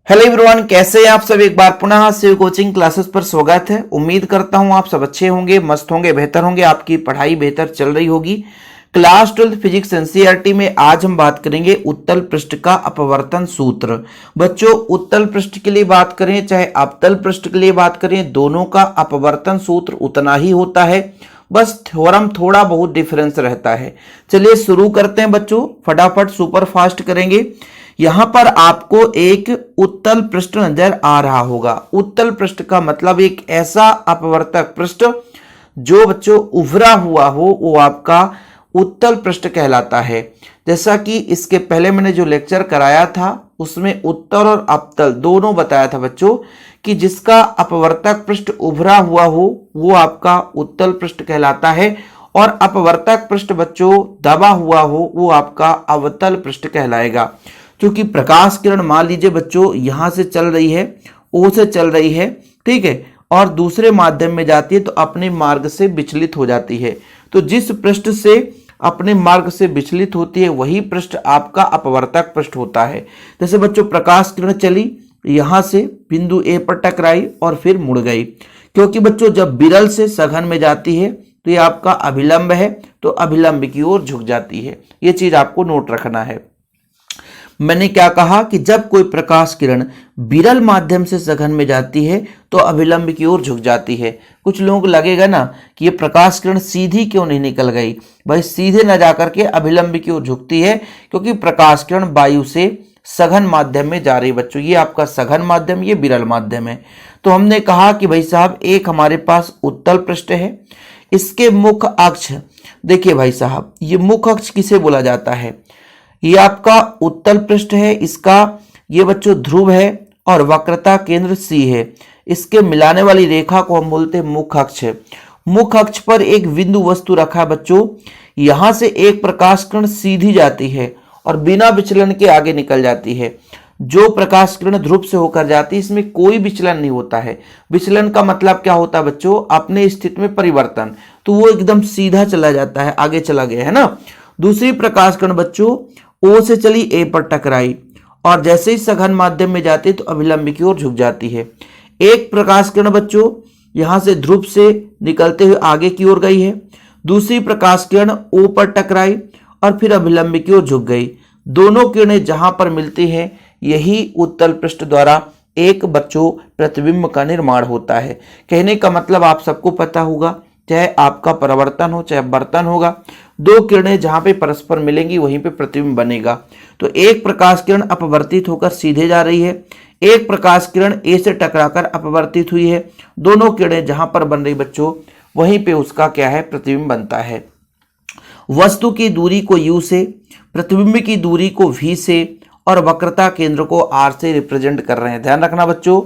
Hello everyone, कैसे हैं आप सब। एक बार पुनः शिव कोचिंग क्लासेस पर स्वागत है। उम्मीद करता हूं आप सब अच्छे होंगे, मस्त होंगे, बेहतर होंगे, आपकी पढ़ाई बेहतर चल रही होगी। क्लास 12 फिजिक्स एनसीईआरटी में आज हम बात करेंगे उत्तल पृष्ठ का अपवर्तन सूत्र। बच्चों, उत्तल पृष्ठ के लिए बात करें चाहे अवतल पृष्ठ के लिए बात करें, दोनों का अपवर्तन सूत्र उतना ही होता है, बस थ्योरम थोड़ा बहुत डिफरेंस रहता है। चलिए शुरू करते हैं बच्चों, फटाफट सुपर फास्ट करेंगे। यहां पर आपको एक उत्तल पृष्ठ नजर आ रहा होगा। उत्तल पृष्ठ का मतलब एक ऐसा अपवर्तक पृष्ठ जो बच्चों उभरा हुआ हो, वो आपका उत्तल पृष्ठ कहलाता है। जैसा कि इसके पहले मैंने जो लेक्चर कराया था उसमें उत्तल और अवतल दोनों बताया था बच्चों, कि जिसका अपवर्तक पृष्ठ उभरा हुआ हो वो आपका उत्तल पृष्ठ कहलाता है, और अपवर्तक पृष्ठ बच्चों दबा हुआ हो वो आपका अवतल पृष्ठ कहलाएगा। क्योंकि प्रकाश किरण मान लीजिए बच्चों यहां से चल रही है, ओ से चल रही है, ठीक है, और दूसरे माध्यम में जाती है तो अपने मार्ग से विचलित हो जाती है। तो जिस पृष्ठ से अपने मार्ग से विचलित होती है वही पृष्ठ आपका अपवर्तक पृष्ठ होता है। जैसे बच्चों प्रकाश किरण चली, यहां से बिंदु ए पर टकराई और फिर मुड़ गई। क्योंकि बच्चों जब विरल से सघन में जाती है तो ये आपका अभिलंब है, तो अभिलंब की ओर झुक जाती है। ये चीज आपको नोट रखना है। मैंने क्या कहा कि जब कोई प्रकाश किरण विरल माध्यम से सघन में जाती है तो अभिलंब की ओर झुक जाती है। कुछ लोगों को लगेगा ना कि ये प्रकाश किरण सीधी क्यों नहीं निकल गई। भाई सीधे न जाकर के अभिलंब की ओर झुकती है, क्योंकि प्रकाश किरण वायु से सघन माध्यम में जा रही है। बच्चों ये आपका सघन माध्यम, ये विरल माध्यम है। तो हमने कहा कि भाई साहब एक हमारे पास उत्तल पृष्ठ है, इसके मुख्य अक्ष देखिए भाई साहब, ये मुख्य अक्ष किसे बोला जाता है। ये आपका उत्तल पृष्ठ है, इसका ये बच्चों ध्रुव है और वक्रता केंद्र सी है। इसके मिलाने वाली रेखा को हम बोलते हैं मुख्य अक्ष। मुख्य अक्ष पर एक बिंदु वस्तु रखा है बच्चों, यहां से एक प्रकाश किरण सीधी जाती है और बिना विचलन के आगे निकल जाती है। जो प्रकाश किरण ध्रुव से होकर जाती है इसमें कोई विचलन नहीं होता है। विचलन का मतलब क्या होता है बच्चों, अपने स्थिति में परिवर्तन, तो वो एकदम सीधा चला जाता है, आगे चला गया है ना। दूसरी प्रकाश किरण बच्चों ओ से चली ए पर टकराई और जैसे ही सघन माध्यम में जाती है तो अभिलंब की ओर झुक जाती है। एक प्रकाश किरण बच्चों यहां से ध्रुव से निकलते हुए आगे की ओर गई है, दूसरी प्रकाश किरण ओ पर टकराई और फिर अभिलंब की ओर झुक गई। दोनों किरणें जहां पर मिलती हैं यही उत्तल पृष्ठ द्वारा एक बच्चों प्रतिबिंब का निर्माण होता है। कहने का मतलब आप सबको पता होगा, चाहे आपका परावर्तन हो चाहे अपवर्तन होगा, दो किरणें जहां पे परस्पर मिलेंगी वहीं पे प्रतिबिंब बनेगा। तो एक प्रकाश किरण अपवर्तित होकर सीधे जा रही है, एक प्रकाश किरण ए से टकराकर अपवर्तित हुई है। दोनों किरणें जहां पर बन रही बच्चों वहीं पे उसका क्या है, प्रतिबिंब बनता है। वस्तु की दूरी को u से, प्रतिबिंब की दूरी को v से और वक्रता केंद्र को r से रिप्रेजेंट कर रहे हैं। ध्यान रखना बच्चों,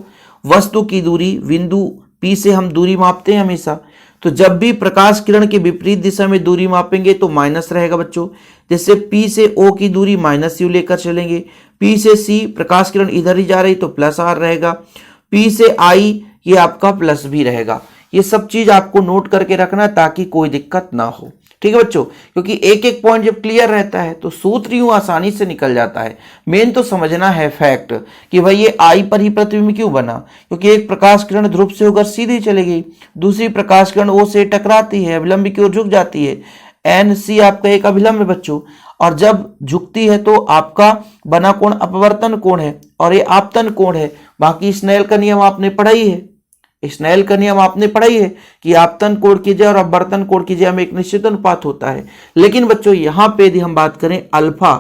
वस्तु की दूरी बिंदु P से हम दूरी मापते हैं हमेशा, तो जब भी प्रकाश किरण के विपरीत दिशा में दूरी मापेंगे तो माइनस रहेगा बच्चों। जैसे P से O की दूरी माइनस यू लेकर चलेंगे, P से C प्रकाश किरण इधर ही जा रही तो प्लस आर रहेगा, P से I ये आपका प्लस भी रहेगा। ये सब चीज आपको नोट करके रखना ताकि कोई दिक्कत ना हो, ठीक है बच्चों। क्योंकि एक एक पॉइंट जब क्लियर रहता है तो सूत्र यूं आसानी से निकल जाता है। मेन तो समझना है फैक्ट कि भाई ये आई पर ही प्रतिबिंब क्यों बना, क्योंकि एक प्रकाश किरण ध्रुव से होकर सीधी चली गई, दूसरी प्रकाश किरण ओ से टकराती है, अभिलंब की ओर झुक जाती है। एन सी आपका एक अभिलंब है बच्चों, और जब झुकती है तो आपका बना कोण अपवर्तन कोण है और ये आपतन कोण है। बाकी स्नेल का नियम आपने पढ़ा ही है, स्नेल का नियम आपने पढ़ा ही है कि आपतन कोण की जय और अपवर्तन कोण की जय में एक निश्चित अनुपात होता है। लेकिन बच्चों यहां पे यदि हम बात करें अल्फा,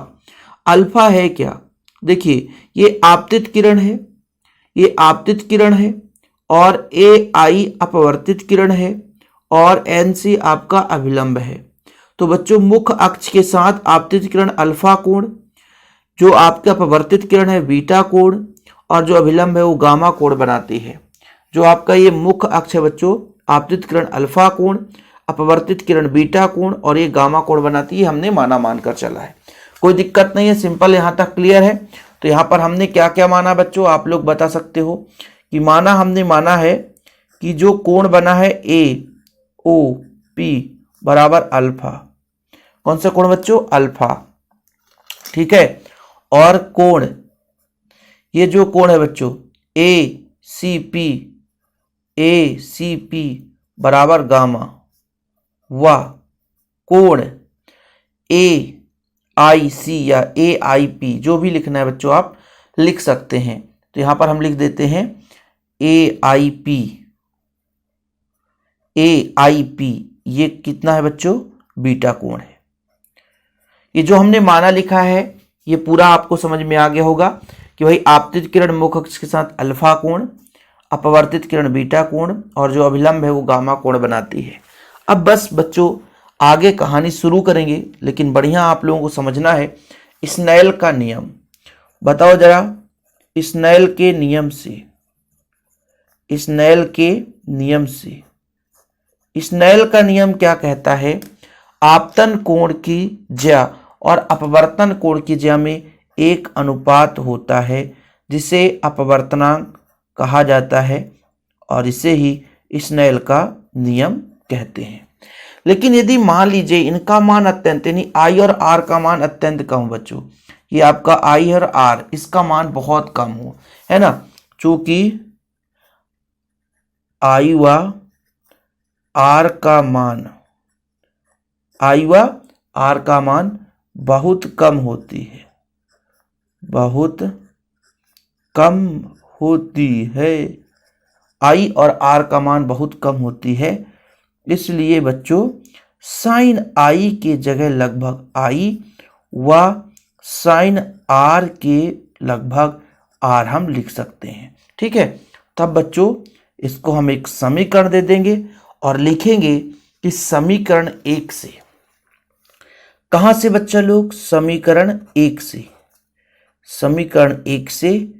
अल्फा है क्या, देखिए ये आपतित किरण है, ये आपतित किरण है, और ए आई अपवर्तित किरण है, और एन सी आपका अभिलंब है। तो बच्चों मुख्य अक्ष के साथ आपतित किरण अल्फा कोण, जो आपका अपवर्तित किरण है बीटा कोण, और जो अभिलंब है वो गामा कोण बनाती है। जो आपका ये मुख्य अक्ष है बच्चों, आपतित किरण अल्फा कोण, अपवर्तित किरण बीटा कोण और ये गामा कोण बनाती है। हमने माना मानकर चला है, कोई दिक्कत नहीं है, सिंपल यहां तक क्लियर है। तो यहां पर हमने क्या क्या माना बच्चों, आप लोग बता सकते हो कि हमने माना है कि जो कोण बना है ए ओ पी बराबर अल्फा। कौन सा कोण बच्चों, अल्फा, ठीक है। और कोण ये जो कोण है बच्चों ए सी पी बराबर गामा व कोण ए आई सी या ए आई पी, जो भी लिखना है बच्चों आप लिख सकते हैं। तो यहां पर हम लिख देते हैं ए आई पी, ये कितना है बच्चों, बीटा कोण है। ये जो हमने माना लिखा है ये पूरा आपको समझ में आ गया होगा कि भाई आपतित किरण मुख्य अक्ष के साथ अल्फा कोण, अपवर्तित किरण बीटा कोण और जो अभिलंब है वो गामा कोण बनाती है। अब बस बच्चों आगे कहानी शुरू करेंगे, लेकिन बढ़िया आप लोगों को समझना है स्नेल का नियम। बताओ जरा, स्नेल के नियम से स्नेल का नियम क्या कहता है? आपतन कोण की ज्या और अपवर्तन कोण की ज्या में एक अनुपात होता है जिसे अपवर्तनांक कहा जाता है और इसे ही स्नेल का नियम कहते हैं। लेकिन यदि मान लीजिए इनका मान अत्यंत यानी आई और आर का मान अत्यंत कम हो बच्चों, ये आपका आई और आर इसका मान बहुत कम हो, है ना, चूंकि आई व आर का मान बहुत कम होती है, आई और आर का मान बहुत कम होती है, इसलिए बच्चों साइन आई के जगह लगभग आई व साइन आर के लगभग आर हम लिख सकते हैं। ठीक है, तब बच्चों इसको हम एक समीकरण दे देंगे और लिखेंगे कि समीकरण 1 से, कहां से बच्चा लोग, समीकरण 1 से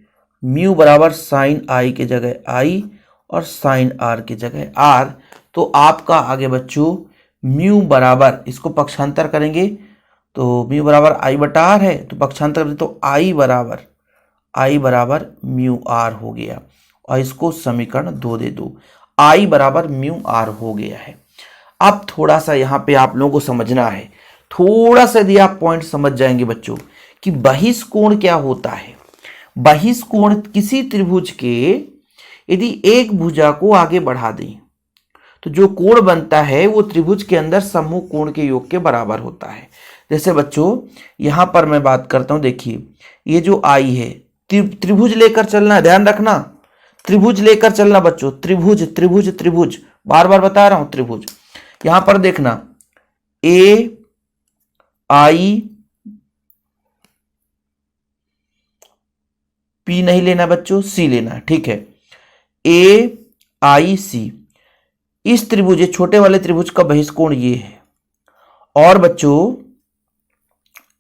म्यू बराबर साइन आई के जगह आई और साइन आर के जगह आर, तो आपका आगे बच्चों म्यू बराबर, इसको पक्षांतर करेंगे तो म्यू बराबर आई बटा आर है, तो पक्षांतर करें तो आई बराबर म्यू आर हो गया और इसको समीकरण 2 दे दो, आई बराबर म्यू आर हो गया है। अब थोड़ा सा यहाँ पे आप लोगों को समझना है, थोड़ा सा यदि आप पॉइंट समझ जाएंगे बच्चों कि बहिष्कोण क्या होता है। बहिष्कोण किसी त्रिभुज के यदि एक भुजा को आगे बढ़ा दें तो जो कोण बनता है वो त्रिभुज के अंदर समूह कोण के योग के बराबर होता है। जैसे बच्चों यहां पर मैं बात करता हूं, देखिए ये जो आई है त्रिभुज लेकर चलना है, ध्यान रखना, त्रिभुज लेकर चलना बच्चों, त्रिभुज बार बार बता रहा हूं, त्रिभुज। यहां पर देखना ए आई पी नहीं लेना बच्चों, सी लेना है। ठीक है, ए आई सी, इस त्रिभुज, छोटे वाले त्रिभुज का बहिष्कोण ये है, और बच्चों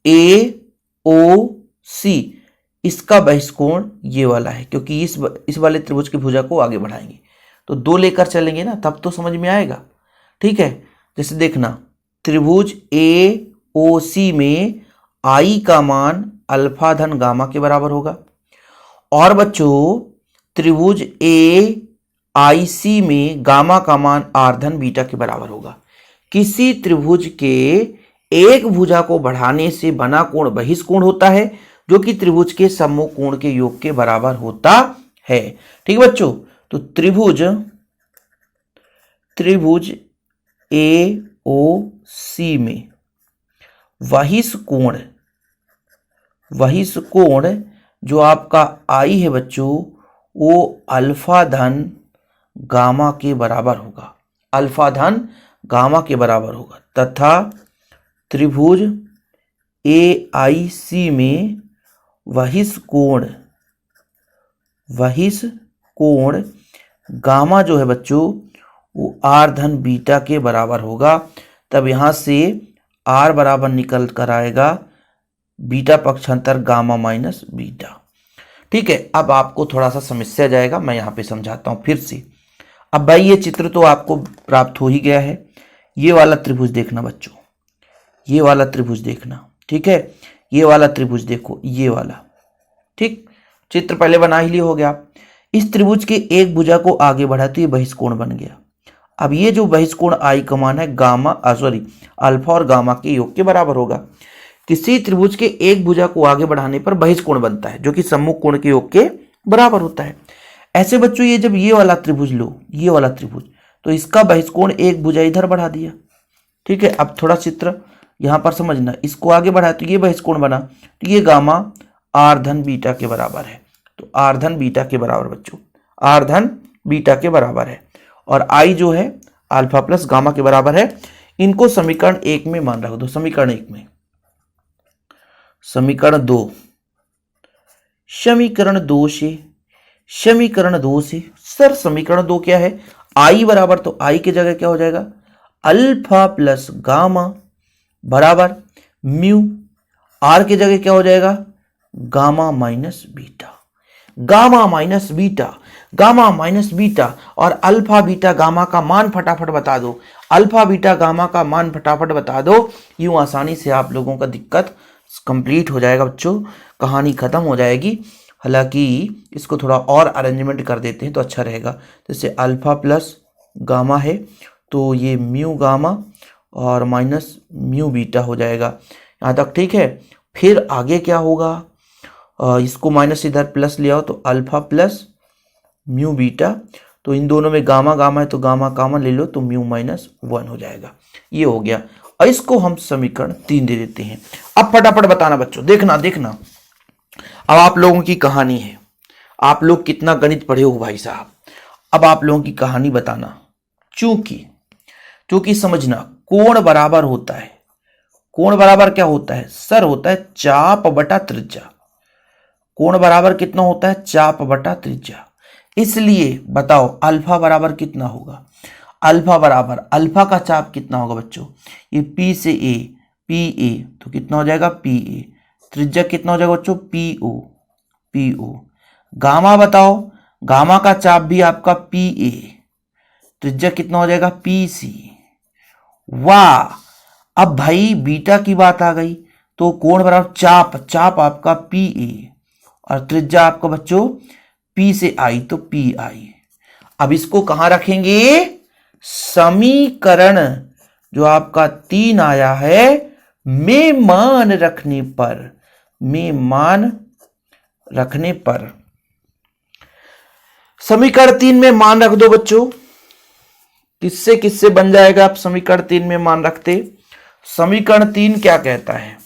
ए ओ सी इसका बहिष्कोण ये वाला है, क्योंकि इस वाले त्रिभुज की भुजा को आगे बढ़ाएंगे तो 2 लेकर चलेंगे ना, तब तो समझ में आएगा। ठीक है, जैसे देखना त्रिभुज ए ओ सी में आई का मान अल्फा धन गामा के बराबर होगा, और बच्चों त्रिभुज ए आई सी में गामा का मान आर धन बीटा के बराबर होगा। किसी त्रिभुज के एक भुजा को बढ़ाने से बना कोण बहिष्कोण होता है, जो कि त्रिभुज के समूह कोण के योग के बराबर होता है। ठीक है बच्चों, तो त्रिभुज ए ओ सी में बहिष्कोण जो आपका आई है बच्चों वो अल्फा धन गामा के बराबर होगा, तथा त्रिभुज ए आई सी में बहिष्कोण गामा जो है बच्चों वो आर धन बीटा के बराबर होगा। तब यहां से आर बराबर निकल कर आएगा बीटा पक्षांतर गामा माइनस बीटा। ठीक है, अब आपको थोड़ा सा समस्या जाएगा, मैं यहाँ पे समझाता हूँ फिर से। अब भाई ये चित्र तो आपको प्राप्त हो ही गया है, ये वाला त्रिभुज देखना बच्चों, ये वाला त्रिभुज देखना। ठीक है, ये वाला त्रिभुज देखो, ये वाला। ठीक, चित्र पहले बना ही लिया हो गया। इस त्रिभुज के एक भुजा को आगे बढ़ा तो ये बहिष्कोण बन गया। अब ये जो बहिष्कोण आई का मान है गामा अल्फा और गामा के योग के बराबर होगा। किसी त्रिभुज के एक भुजा को आगे बढ़ाने पर बहिष्कोण बनता है जो कि सम्मुख कोण के योग के बराबर होता है। ऐसे बच्चों ये जब ये वाला त्रिभुज लो, ये वाला त्रिभुज, तो इसका बहिष्कोण एक भुजा इधर बढ़ा दिया, ठीक है। अब थोड़ा चित्र यहां पर समझना, इसको आगे बढ़ाया तो ये बहिष्कोण बना, तो ये गामा आर धन बीटा के बराबर है। तो आर धन बीटा के बराबर बच्चों, आर धन बीटा के बराबर है, और आई जो है अल्फा प्लस गामा के बराबर है। इनको समीकरण 1 में मान रख दो। समीकरण 1 में, समीकरण 2, समीकरण 2 से, समीकरण 2 से सर समीकरण 2 क्या है, आई बराबर, तो आई की जगह क्या हो जाएगा, अल्फा प्लस गामा बराबर म्यू, आर की जगह क्या हो जाएगा, gamma minus beta, gamma minus beta, gamma minus beta, और अल्फा बीटा गामा का मान फटाफट बता दो, अल्फा बीटा गामा का मान फटाफट बता दो। यूं आसानी से आप लोगों का दिक्कत कंप्लीट हो जाएगा बच्चों, कहानी खत्म हो जाएगी। हालांकि इसको थोड़ा और अरेंजमेंट कर देते हैं तो अच्छा रहेगा। जैसे अल्फा प्लस गामा है तो ये म्यू गामा और माइनस म्यू बीटा हो जाएगा, यहाँ तक ठीक है। फिर आगे क्या होगा, इसको माइनस इधर प्लस ले आओ तो अल्फा प्लस म्यू बीटा, तो इन दोनों में गामा गामा है तो गामा कॉमन ले लो तो म्यू माइनस 1 हो जाएगा। ये हो गया, और इसको हम समीकरण 3 दे देते हैं। अब फटाफट बताना बच्चों, देखना देखना, अब आप लोगों की कहानी है। आप लोग कितना गणित पढ़े हो भाई साहब, अब आप लोगों की कहानी बताना। चूंकि समझना, कोण बराबर होता है, कोण बराबर क्या होता है सर, होता है चाप बटा त्रिज्या। कोण बराबर कितना होता है, चाप बटा त्रिज्या। इसलिए बताओ अल्फा बराबर कितना होगा, अल्फा बराबर, अल्फा का चाप कितना होगा बच्चों, ये पी से ए, पी ए, तो कितना हो जाएगा पी ए, त्रिज्या कितना हो जाएगा बच्चों, P O, P O. Gamma बताओ, गामा का चाप भी आपका पी ए, त्रिज्या कितना हो जाएगा पी सी। वाह, अब भाई बीटा की बात आ गई, तो कोण बराबर चाप, चाप आपका पी ए और त्रिज्या आपका बच्चों पी से आई तो पी आई। अब इसको कहां रखेंगे, समीकरण जो आपका 3 आया है में मान रखने पर, में मान रखने पर, समीकरण 3 में मान रख दो बच्चों। किससे किससे बन जाएगा आप समीकरण 3 में मान रखते, समीकरण 3 क्या कहता है,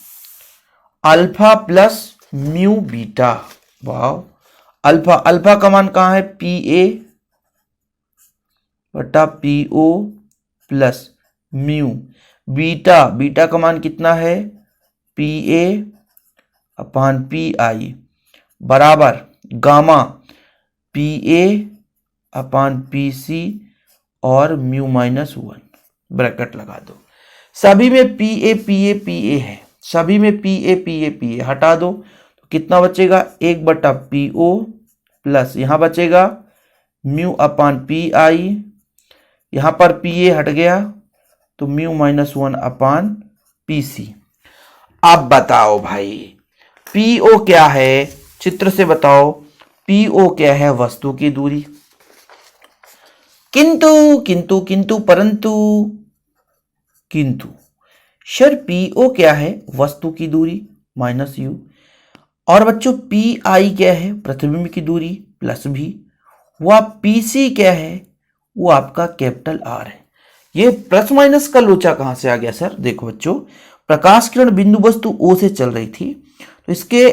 अल्फा प्लस म्यू बीटा। वाह, अल्फा, अल्फा का मान कहां है, पी ए बटा P O plus mu, beta, beta का मान कितना है, पी ए अपान पी आई बराबर गामा, पी ए अपान पी सी और म्यू माइनस 1, ब्रैकेट लगा दो। सभी में P A P A P A है, सभी में P A P A P A हटा दो तो कितना बचेगा, 1 बटा पी ओ प्लस यहां बचेगा म्यू अपान पी आई, यहां पर पी ए हट गया तो म्यू माइनस 1 अपान पी सी। अब बताओ भाई पी ओ क्या है, चित्र से बताओ पी ओ क्या है, वस्तु की दूरी। किंतु किंतु किंतु परंतु किंतु सर पी ओ क्या है, वस्तु की दूरी माइनस यू, और बच्चों पी आई क्या है, प्रतिबिंब की दूरी प्लस भी, वह पी सी क्या है, वो आपका कैपिटल आर है। ये प्लस माइनस का लोचा कहां से आ गया सर, देखो बच्चों, प्रकाश किरण बिंदु वस्तु ओ से चल रही थी तो इसके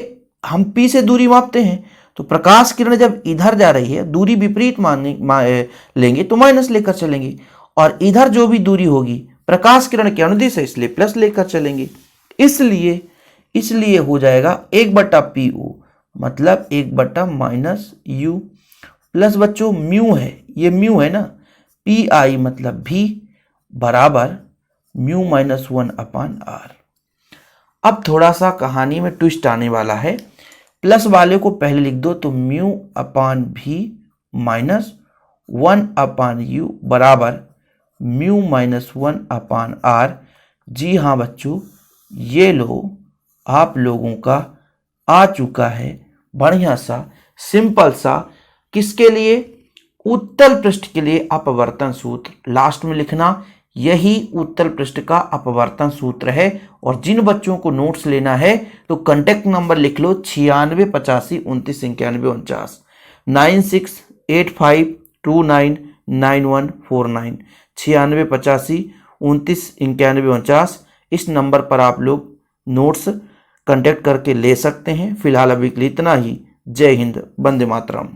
हम पी से दूरी मापते हैं, तो प्रकाश किरण जब इधर जा रही है, दूरी विपरीत लेंगे तो माइनस लेकर चलेंगे, और इधर जो भी दूरी होगी प्रकाश किरण के अनुदिश है इसलिए प्लस लेकर चलेंगे। इसलिए हो जाएगा 1 बटा पी ओ मतलब 1 बटा माइनस यू प्लस बच्चों म्यू है, ये म्यू है ना, पी आई मतलब भी बराबर म्यू माइनस 1 अपान आर। अब थोड़ा सा कहानी में ट्विस्ट आने वाला है, प्लस वाले को पहले लिख दो तो म्यू अपान भी माइनस 1 अपान यू बराबर म्यू माइनस 1 अपान आर। जी हाँ बच्चों, ये लो आप लोगों का आ चुका है बढ़िया सा सिंपल सा, किसके लिए, उत्तल पृष्ठ के लिए अपवर्तन सूत्र। लास्ट में लिखना यही उत्तर पृष्ठ का अपवर्तन सूत्र है। और जिन बच्चों को नोट्स लेना है तो कांटेक्ट नंबर लिख लो 9685299149, 9685299149, 9685299149। इस नंबर पर आप लोग नोट्स कांटेक्ट करके ले सकते हैं। फिलहाल अभी के लिए इतना ही। जय हिंद, वंदे मातरम।